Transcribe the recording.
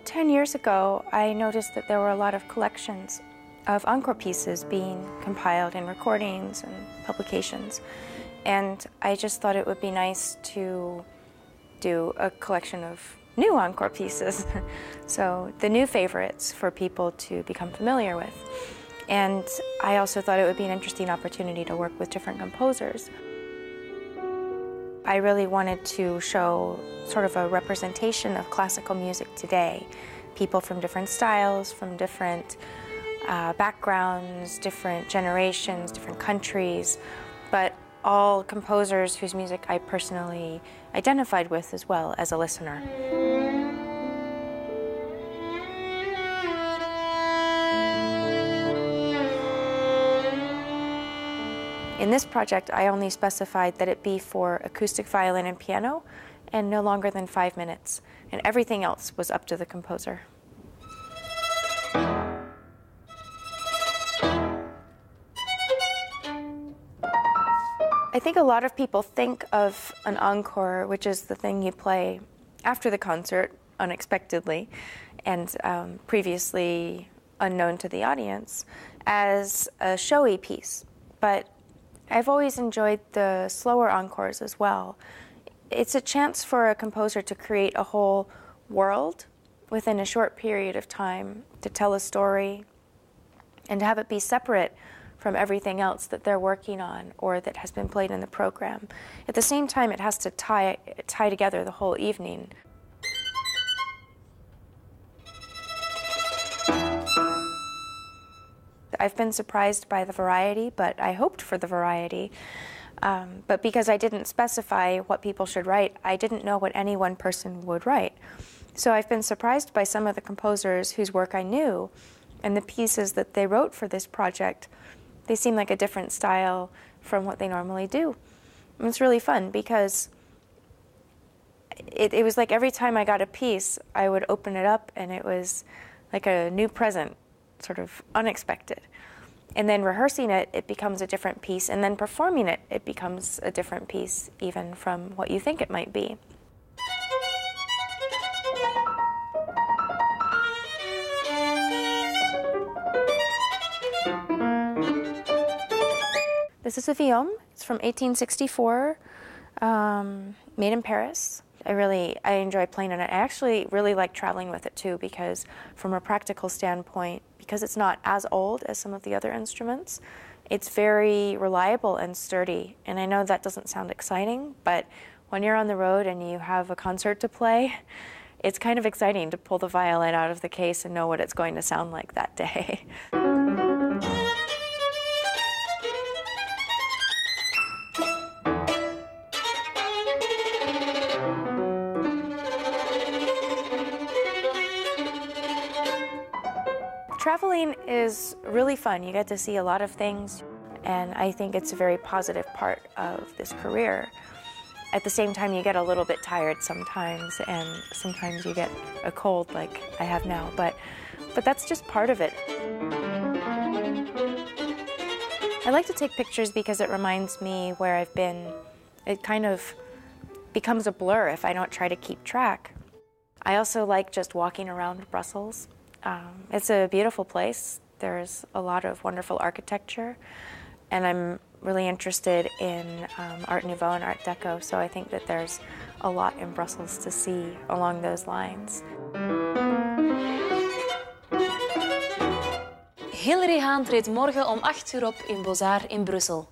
10 years ago, I noticed that there were a lot of collections of encore pieces being compiled in recordings and publications. And I just thought it would be nice to do a collection of new encore pieces. So the new favorites for people to become familiar with. And I also thought it would be an interesting opportunity to work with different composers. I really wanted to show sort of a representation of classical music today. People from different styles, from different backgrounds, different generations, different countries, but all composers whose music I personally identified with as well as a listener. In this project, I only specified that it be for acoustic violin and piano and no longer than 5 minutes, and everything else was up to the composer. I think a lot of people think of an encore, which is the thing you play after the concert unexpectedly and previously unknown to the audience, as a showy piece. But I've always enjoyed the slower encores as well. It's a chance for a composer to create a whole world within a short period of time, to tell a story, and to have it be separate from everything else that they're working on or that has been played in the program. At the same time, it has to tie together the whole evening. I've been surprised by the variety, but I hoped for the variety. But because I didn't specify what people should write, I didn't know what any one person would write. So I've been surprised by some of the composers whose work I knew, and the pieces that they wrote for this project. They seem like a different style from what they normally do. And it's really fun because it was like every time I got a piece, I would open it up and it was like a new present, sort of unexpected. And then rehearsing it, it becomes a different piece, and then performing it, it becomes a different piece, even from what you think it might be. This is a Viome. It's from 1864, made in Paris. I enjoy playing on it. I actually really like traveling with it too, because from a practical standpoint, because it's not as old as some of the other instruments, it's very reliable and sturdy. And I know that doesn't sound exciting, but when you're on the road and you have a concert to play, it's kind of exciting to pull the violin out of the case and know what it's going to sound like that day. Traveling is really fun. You get to see a lot of things, and I think it's a very positive part of this career. At the same time, you get a little bit tired sometimes, and sometimes you get a cold like I have now, but that's just part of it. I like to take pictures because it reminds me where I've been. It kind of becomes a blur if I don't try to keep track. I also like just walking around Brussels. It's a beautiful place. There's a lot of wonderful architecture, and I'm really interested in Art Nouveau and Art Deco, so I think that there's a lot in Brussels to see along those lines. Hilary Hahn treedt morgen om 8 uur op in Beaux-Arts in Brussel.